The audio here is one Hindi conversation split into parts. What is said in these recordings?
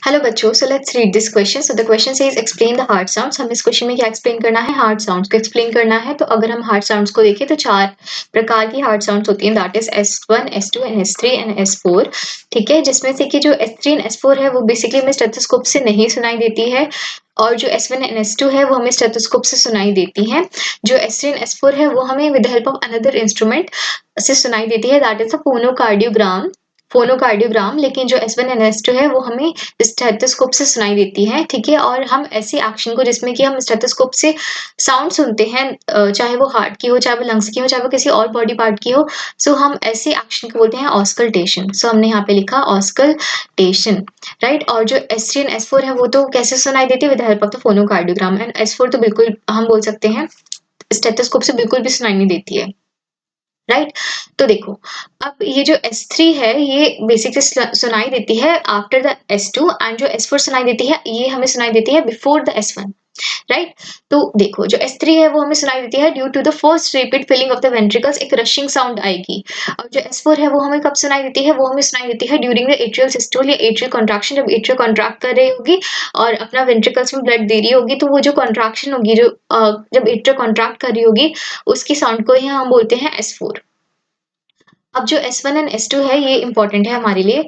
हेलो बच्चों, so let's read this question. So the question says explain the hard sounds. हम इस क्वेश्चन में क्या एक्सप्लेन करना है? हार्ड साउंड्स को एक्सप्लेन करना है। तो अगर हम हार्ड साउंड्स को देखें तो चार प्रकार की हार्ड साउंड्स होती हैं, that is S1, S2 and S3 and S4। ठीक है, जिसमें से कि जो S3 एंड S4 है वो बेसिकली हमें स्टेथोस्कोप से नहीं सुनाई देती है, और जो S1 एंड S2 है वो हमें स्टेथोस्कोप से सुनाई देती है। जो S3 एंड S4 है वो हमें with help of another instrument से सुनाई देती है, दैट इज द फोनोकार्डियोग्राम। लेकिन जो S1 एंड S2 है वो हमें स्टेथोस्कोप से सुनाई देती है। ठीक है, और हम ऐसे एक्शन को जिसमें कि हम स्टेथोस्कोप से साउंड सुनते हैं, चाहे वो हार्ट की हो, चाहे वो लंग्स की हो, चाहे वो किसी और बॉडी पार्ट की हो, सो हम ऐसे एक्शन को बोलते हैं ऑस्कल्टेशन। सो हमने यहाँ पे लिखा ऑस्कल्टेशन, राइट। और जो S3 एंड S4 है वो तो कैसे सुनाई देती है? With help of the phonocardiogram. And S4 तो बिल्कुल हम बोल सकते हैं स्टेथोस्कोप से बिल्कुल भी सुनाई नहीं देती है, राइट। तो देखो, अब ये जो S3 है ये बेसिकली सुनाई देती है आफ्टर द S2, एंड जो S4 सुनाई देती है ये हमें सुनाई देती है बिफोर द S1, राइट। तो देखो, जो S3 है वो हमें सुनाई देती है due to the first rapid filling of the ventricles, एक रशिंग साउंड आएगी। और जो S4 है वो हमें कब सुनाई देती है? वो हमें सुनाई देती है ड्यूरिंग द एट्रियल सिस्टोल या एट्रियल कॉन्ट्रैक्शन, जब एट्रियल कॉन्ट्रैक्ट कर रही होगी और अपना वेंट्रिकल्स में ब्लड दे रही होगी, तो वो जो कॉन्ट्रैक्शन होगी, जो जब एट्रियल कॉन्ट्रैक्ट कर रही होगी, उसकी साउंड को ही हम बोलते हैं S4। अब जो S1 एंड S2 है ये इंपॉर्टेंट है हमारे लिए,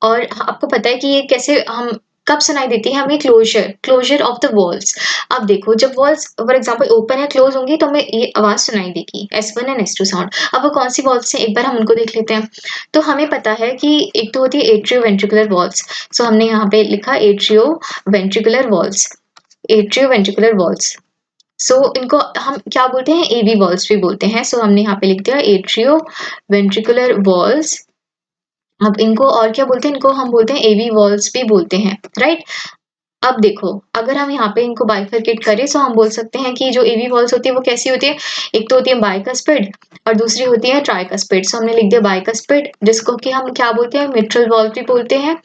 और आपको पता है कि ये कैसे हम कब सुनाई देती है? हमें क्लोजर ऑफ द वॉल्स। अब देखो, जब वॉल्स फॉर एग्जांपल ओपन या क्लोज होंगी तो हमें ये आवाज सुनाई देगी, S1 एंड S2 साउंड। अब वो कौन सी वॉल्स हैं, एक बार हम उनको देख लेते हैं। तो हमें पता है कि एक तो होती है एट्रियो वेंट्रिकुलर वॉल्स। सो हमने यहाँ पे लिखा atrioventricular valves, atrioventricular valves. So इनको हम क्या बोलते हैं? एवी वॉल्स भी बोलते हैं। सो हमने यहाँ पे लिख दिया एट्रियो वेंट्रिकुलर वॉल्स। अब इनको और क्या बोलते हैं? इनको हम बोलते हैं एवी वॉल्स भी बोलते हैं, राइट। अब देखो, अगर हम यहाँ पे इनको बाइफरकेट करें तो हम बोल सकते हैं कि जो एवी वॉल्स होती है वो कैसी होती है? एक तो होती है बाइकस्पिड और दूसरी होती है ट्राइकस्पिड। सो हमने लिख दिया बाइकस्पिड, जिसको कि हम क्या बोलते हैं? मिट्रल वॉल्व भी बोलते हैं।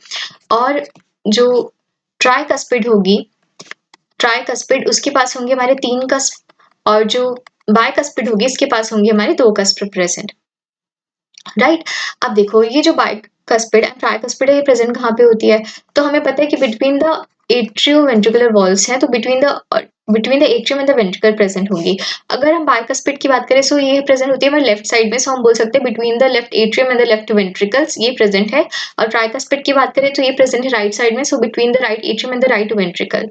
और जो ट्राइकस्पिड होगी, ट्राइकस्पिड, उसके पास होंगे हमारे 3 कस्प, और जो बाइकस्पिड होगी इसके पास होंगे हमारे 2 कस्प प्रेजेंट, राइट। अब देखो, ये जो बाइकस्पिड एंड ट्राइकस्पिड है ये प्रेजेंट कहाँ पे होती है? तो हमें पता है कि between the atrio ventricular walls है, तो between the atrium and the ventricle present होंगी। अगर हम बाइकस्पिड की बात करें तो ये प्रेजेंट होती है हमारे लेफ्ट साइड में, सो हम बोल सकते हैं between the left atrium and the left ventricles ये प्रेजेंट है। और ट्राइकस्पिड की बात करें तो ये प्रेजेंट है राइट साइड में, so between the right atrium and the right ventricle.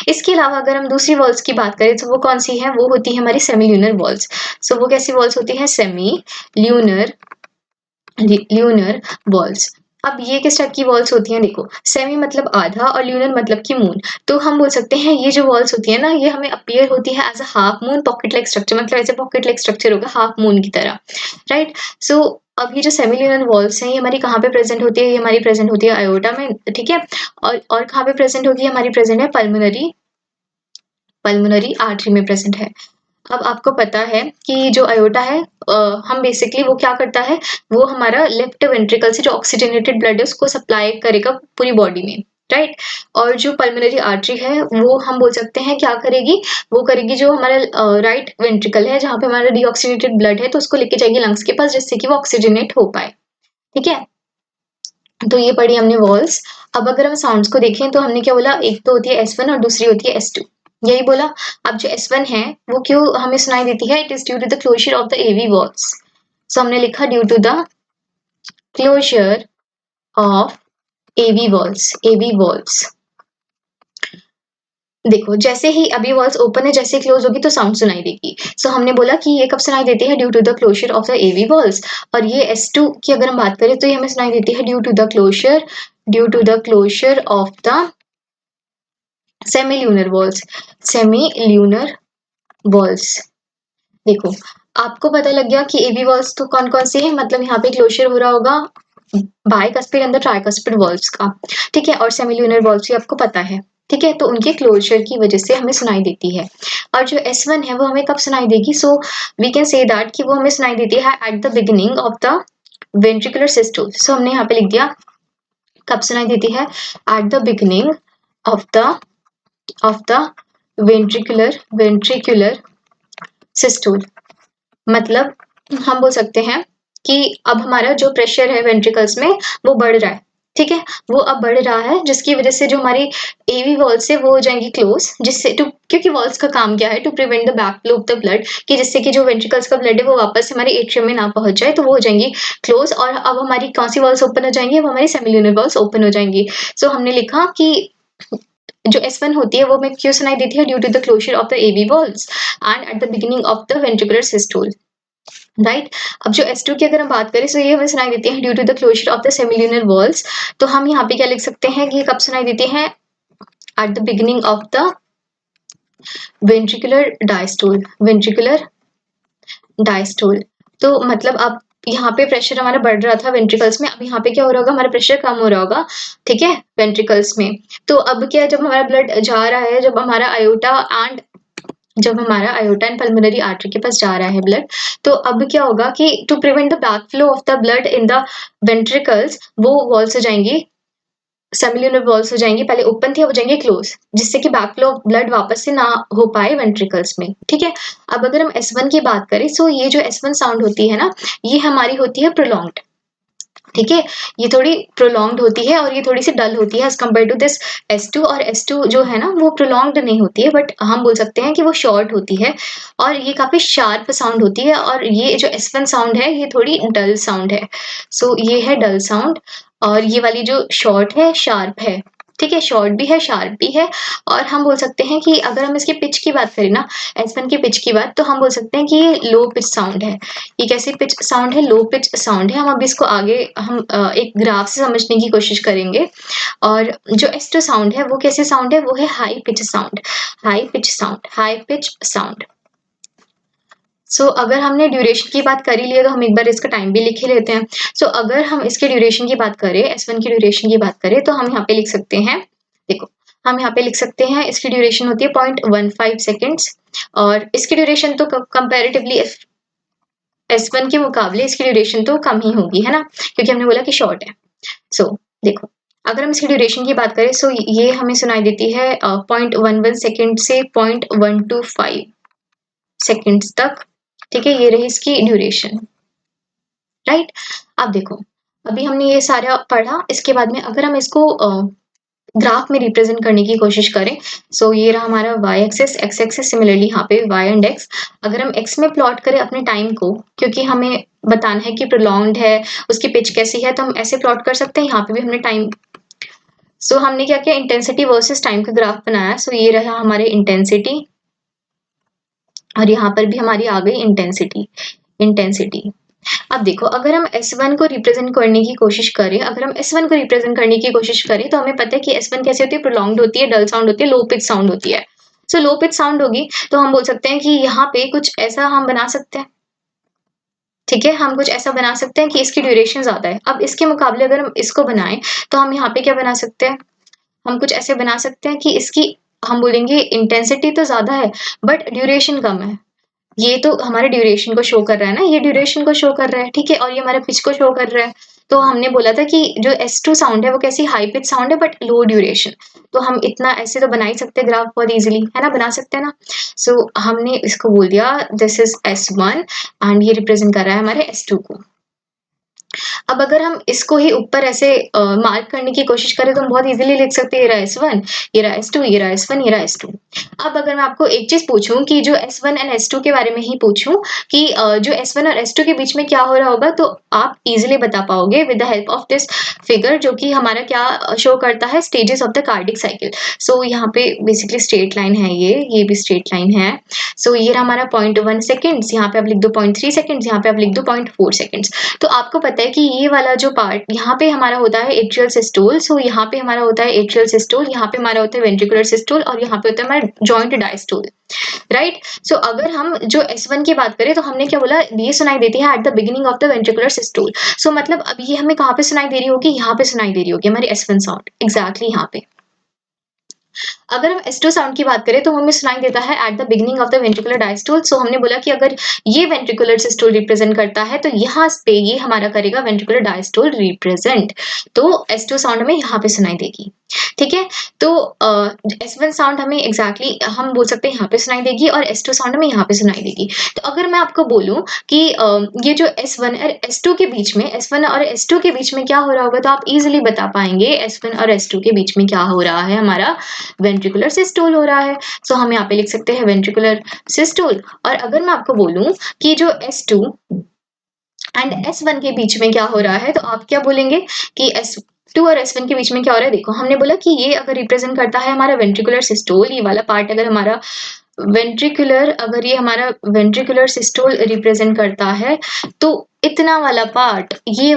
इसके अलावा अगर हम दूसरी वॉल्स की बात करें तो वो कौन सी है? वो होती है हमारी सेमी ल्यूनर वॉल्स। सो वो कैसी वॉल्स होती है? Semi lunar walls. अब ये किस टाइप की वॉल्स होती हैं? देखो, सेमी मतलब आधा और ल्यूनर मतलब कि मून। तो हम बोल सकते हैं ये जो वॉल्स होती है ना, ये हमें अपीयर होती है as a half moon pocket like structure, मतलब ऐसे पॉकेट लाइक स्ट्रक्चर होगा हाफ मून की तरह, राइट। सो अब ये जो सेमी ल्यूनर वॉल्स हैं ये हमारी कहाँ पे प्रेजेंट होती है? ये हमारी प्रेजेंट होती है आयोटा में, ठीक है। और कहाँ पे प्रेजेंट होगी? हमारी प्रेजेंट है पल्मोनरी आर्टरी में प्रेजेंट है। अब आपको पता है कि जो अयोटा है, हम बेसिकली वो क्या करता है? वो हमारा लेफ्ट वेंट्रिकल से जो ऑक्सीजनेटेड ब्लड है उसको सप्लाई करेगा पूरी बॉडी में, राइट। और जो पल्मोनरी आर्टरी है वो हम बोल सकते हैं क्या करेगी? वो करेगी जो हमारा राइट वेंट्रिकल है जहाँ पे हमारा डीऑक्सीजनेटेड ब्लड है, तो उसको लेके जाएगी लंग्स के पास जिससे कि वो ऑक्सीजनेट हो पाए, ठीक है। तो ये पढ़ी हमने वॉल्स। अब अगर हम साउंड्स को देखें तो हमने क्या बोला? एक तो होती है S1 और दूसरी होती है S2, यही बोला। अब जो S1 है वो क्यों हमें सुनाई देती है? It is due to the closure of the AV valves. So हमने लिखा due to the closure of AV valves. देखो, जैसे ही अभी वॉल्स ओपन है, जैसे क्लोज होगी तो साउंड सुनाई देगी। सो हमने बोला कि ये कब सुनाई देती है? Due to the closure of the AV valves. और ये S2 की अगर हम बात करें तो ये हमें सुनाई देती है due to the closure of the semi lunar valves. देखो, आपको पता लग गया कि एवी वॉल्स तो कौन कौन सी है, मतलब यहाँ पे क्लोजर हो रहा होगा bicuspid and the tricuspid walls का, ठीक है। और सेमी ल्यूनर वॉल्स भी आपको पता है, ठीक है। तो उनके क्लोजर की वजह से हमें सुनाई देती है। और जो S1 है वो हमें कब सुनाई देगी? So we can say that कि वो हमें सुनाई देती है at the beginning of the ventricular systole. So हमने यहाँ पे लिख दिया कब सुनाई देती है? At the beginning of the ventricular systole. मतलब हम बोल सकते हैं कि अब हमारा जो प्रेशर है वेंट्रिकल्स में वो बढ़ रहा है, ठीक है, वो अब बढ़ रहा है, जिसकी वजह से जो हमारी एवी वॉल्स है वो हो जाएंगी क्लोज, जिससे क्योंकि वॉल्स का काम क्या है, to prevent the backflow of the blood, कि जिससे कि जो वेंट्रिकल्स का ब्लड है वो वापस हमारे एट्रियम में ना पहुंच जाए, तो वो हो जाएंगी क्लोज। और अब हमारी कौन सी वॉल्स ओपन हो जाएंगी, अब हमारी सेमिल्यूनर वॉल्स ओपन हो जाएंगी। सो हमने लिखा कि जो S1 होती है वो हमें क्यों सुनाई देती है, due to the closure of the AV valves and at the beginning of the ventricular systole, right. अब जो S2 की अगर हम बात करें, तो ये हमें सुनाई देती है due to the closure of the semilunar valves. तो हम यहाँ पे क्या लिख सकते हैं कि कब सुनाई देती है, at the beginning of the ventricular diastole, ventricular diastole. तो मतलब अब यहाँ पे प्रेशर हमारा बढ़ रहा था वेंट्रिकल्स में, अब यहाँ पे क्या हो रहा होगा, हमारा प्रेशर कम हो रहा होगा, ठीक है, वेंट्रिकल्स में। तो अब क्या, जब हमारा ब्लड जा रहा है, जब हमारा आयोटा एंड पल्मोनरी आर्टरी के पास जा रहा है ब्लड, तो अब क्या होगा कि to prevent the back flow of the blood in the ventricles, वो वॉल्स हो जाएंगी, सेमिल्यूनर वॉल्स हो जाएंगी, पहले ओपन थी, अब हो जाएंगे क्लोज, जिससे कि बैक फ्लो ऑफ ब्लड वापस से ना हो पाए वेंट्रिकल्स में, ठीक है। अब अगर हम S1 की बात करें, सो ये जो S1 साउंड होती है ना, ये हमारी होती है प्रोलॉन्ग्ड, ठीक है, ये थोड़ी प्रोलॉन्ग्ड होती है और ये थोड़ी सी डल होती है as compare to this S2। और S2 जो है ना वो प्रोलॉन्ग्ड नहीं होती है, बट हम बोल सकते हैं कि वो शॉर्ट होती है और ये काफी शार्प साउंड होती है। और ये जो S1 साउंड है ये थोड़ी डल साउंड है, सो ये है डल साउंड, और ये वाली जो शॉर्ट है शार्प है, ठीक है, शॉर्ट भी है शार्प भी है। और हम बोल सकते हैं कि अगर हम इसके पिच की बात करें ना, S1 की पिच की बात, तो हम बोल सकते हैं कि ये लो पिच साउंड है। ये कैसी पिच साउंड है, लो पिच साउंड है। हम अभी इसको आगे हम एक ग्राफ से समझने की कोशिश करेंगे। और जो S2 साउंड है वो कैसे साउंड है, वो है high pitch sound, high pitch sound, high pitch sound. So अगर हमने ड्यूरेशन की बात कर ही लिया, तो हम एक बार इसका टाइम भी लिख ही लेते हैं। सो अगर हम इसके ड्यूरेशन की बात करें, S1 की ड्यूरेशन की बात करें, तो हम यहाँ पे लिख सकते हैं, देखो हम यहाँ पे लिख सकते हैं, इसकी ड्यूरेशन होती है 0.15 सेकेंड्स, और इसकी ड्यूरेशन तो कंपेरेटिवली S1 के मुकाबले इसकी ड्यूरेशन तो कम ही होगी, है ना, क्योंकि हमने बोला कि शॉर्ट है। सो देखो अगर हम इसकी ड्यूरेशन की बात करें, सो ये हमें सुनाई देती है 0.11 सेकेंड से 0.125 सेकेंड्स तक, ठीक है, ये रही इसकी ड्यूरेशन, राइट। अब देखो अभी हमने ये सारा पढ़ा, इसके बाद में अगर हम इसको ग्राफ में रिप्रेजेंट करने की कोशिश करें, सो ये रहा हमारा y axis, x axis, similarly यहाँ पे y एंड x। अगर हम x में प्लॉट करें अपने टाइम को, क्योंकि हमें बताना है कि प्रोलॉन्ग्ड है, उसकी पिच कैसी है, तो हम ऐसे प्लॉट कर सकते हैं। यहाँ पे भी हमने टाइम, सो हमने क्या किया, इंटेंसिटी वर्सेस टाइम का ग्राफ बनाया। सो ये रहा हमारे इंटेंसिटी, और यहाँ पर भी हमारी आ गई इंटेंसिटी, इंटेंसिटी। अब देखो अगर हम S1 को रिप्रेजेंट करने की कोशिश करें, अगर हम S1 को रिप्रेजेंट करने की कोशिश करें, तो हमें पता है कि S1 कैसे होती है, प्रोलॉन्ग्ड होती है, डल साउंड होती है, लो पिच साउंड होती है। सो लो पिच साउंड होगी, तो हम बोल सकते हैं कि यहाँ पे कुछ ऐसा हम बना सकते हैं, ठीक है, हम कुछ ऐसा बना सकते हैं कि इसकी ड्यूरेशन ज्यादा है। अब इसके मुकाबले अगर हम इसको बनाएं, तो हम यहाँ पे क्या बना सकते हैं, हम कुछ ऐसे बना सकते हैं कि इसकी, हम बोलेंगे इंटेंसिटी तो ज्यादा है बट ड्यूरेशन कम है। ये तो हमारे ड्यूरेशन को शो कर रहा है ना, ये ड्यूरेशन को शो कर रहा है, ठीक है, और ये हमारे पिच को शो कर रहा है। तो हमने बोला था कि जो S2 साउंड है वो कैसी हाई पिच साउंड है बट लो ड्यूरेशन। तो हम इतना ऐसे तो बना ही सकते हैं ग्राफ बहुत इजीली, है ना, बना सकते हैं ना। सो हमने इसको बोल दिया दिस इज S1 एंड ये रिप्रेजेंट कर रहा है हमारे S2 को। अब अगर हम इसको ही ऊपर ऐसे मार्क करने की कोशिश करें, तो हम बहुत इजीली लिख सकते हैं, ये रहा S1, ये रहा S2, ये रहा S1, ये रहा S2। अब अगर मैं आपको एक चीज पूछूं कि जो S1 एंड S2 के बारे में ही पूछूं कि जो S1 और S2 के बीच में क्या हो रहा होगा, तो आप इजीली बता पाओगे with the help of this figure, जो कि हमारा क्या शो करता है, stages of the cardiac cycle. So यहाँ पे बेसिकली स्ट्रेट लाइन है, ये भी स्ट्रेट लाइन है। सो ये रहा हमारा 0.1 सेकेंड्स, यहाँ पे आप लिख दो 0.3 सेकेंड्स, यहाँ पे आप लिख दो 0.4 सेकेंड्स। तो आपको पता है कि ये वाला जो पार्ट यहाँ पे हमारा होता है एट्रियल सिस्टोल, सो यहाँ पे हमारा होता है एट्रियल सिस्टोल, यहाँ पे हमारा होता है वेंट्रिकुलर सिस्टोल, और यहाँ पे होता है हमारा जॉइंट डायस्टोल, राइट। सो अगर हम जो S1 की बात करें, तो हमने क्या बोला, ये सुनाई देती है at the beginning of the ventricular systole. So मतलब अब ये हमें कहाँ पे सुनाई दे रही होगी, यहाँ पे सुनाई दे रही होगी हमारी S1 साउंड, एग्जैक्टली यहाँ पे। अगर हम S2 साउंड की बात करें, तो हमें सुनाई देता है at the beginning of the ventricular diastole. So हमने बोला कि अगर ये वेंट्रिकुलर सिस्टोल रिप्रेजेंट करता है, तो यहाँ पे ये हमारा करेगा वेंट्रिकुलर डायस्टोल रिप्रेजेंट, तो S2 साउंड में यहाँ पे सुनाई देगी। ठीक है? तो S1 साउंड हमें एग्ज़ैक्टली हम बोल सकते हैं यहाँ पे सुनाई देगी और S2 साउंड हमें यहाँ पे सुनाई देगी। तो अगर मैं आपको बोलूँ कि ये जो S1 और S2 के बीच में S1 और S2 के बीच में क्या हो रहा होगा, तो आप ईज़िली बता पाएँगे S1 और S2 के बीच में क्या हो रहा है, हमारा वेंट्रिकुलर सिस्टोल हो रहा है। सो हम यहाँ पे लिख सकते हैं वेंट्रिकुलर सिस्टोल। और अगर मैं आपको बोलूँ कि जो S2 एंड S1 के बीच में क्या हो रहा है, तो आप क्या बोलेंगे कि S2 और S1 के बीच में क्या हो रहा है? देखो, हमने बोला कि ये अगर रिप्रेजेंट करता है हमारा वेंट्रिकुलर सिस्टोल, ये वाला पार्ट अगर हमारा वेंट्रिकुलर सिस्टोल रिप्रेजेंट करता है, तो इतना वाला पार्ट, ये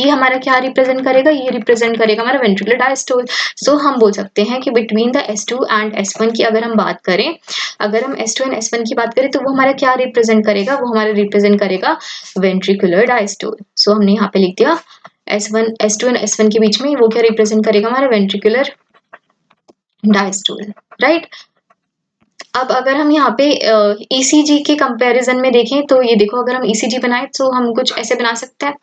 हमारा क्या रिप्रेजेंट करेगा? ये रिप्रेजेंट करेगा हमारा वेंट्रिकुलर डायस्टोल। सो हम बोल सकते हैं कि between the S2 and S1 की अगर हम बात करें, अगर हम S2 एंड S1 की बात करें, तो वो हमारा क्या रिप्रेजेंट करेगा? वो हमारा रिप्रेजेंट करेगा वेंट्रिकुलर डायस्टोल। सो हमने यहाँ पे लिख दिया S2 एंड S1 के बीच में वो क्या रिप्रेजेंट करेगा? हमारा वेंट्रिकुलर डायस्टोल, राइट? अब अगर हम यहाँ पे ईसीजी के कंपैरिजन में देखें, तो ये देखो, अगर हम ईसीजी बनाए तो हम कुछ ऐसे बना सकते हैं।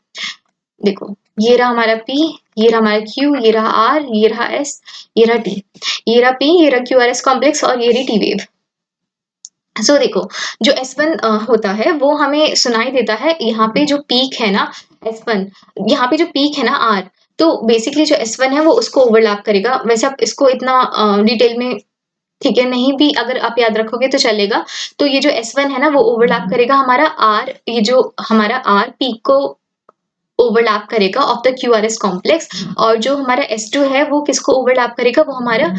देखो, ये रहा हमारा P, ये रहा हमारा Q, ये रहा R, ये रहा S, ये रहा T, ये रहा P, ये रहा QRS कॉम्प्लेक्स और ये रही T वेव। सो देखो, जो S1 होता है वो हमें सुनाई देता है, यहाँ पे जो पीक है ना S1, यहाँ पे जो पीक है ना R, तो बेसिकली जो S1 है वो उसको ओवरलैप करेगा। वैसे आप इसको इतना डिटेल में, ठीक है, नहीं भी अगर आप याद रखोगे तो चलेगा। तो ये जो S1 है ना वो ओवरलैप करेगा हमारा R, ये जो हमारा R पीक को ओवरलैप करेगा ऑफ द QRS कॉम्प्लेक्स, और जो हमारा S2 है वो किसको ओवरलैप करेगा? वो हमारा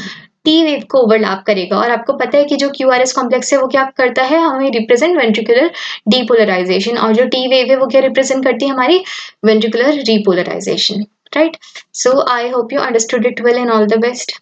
T वेव को ओवरलैप करेगा। और आपको पता है कि जो QRS कॉम्प्लेक्स है वो क्या करता है? हमें रिप्रेजेंट वेंट्रिकुलर डीपोलराइजेशन, और जो T वेव है वो क्या रिप्रेजेंट करती है? हमारी ventricular repolarisation, right? So I hope you understood it well and all the best.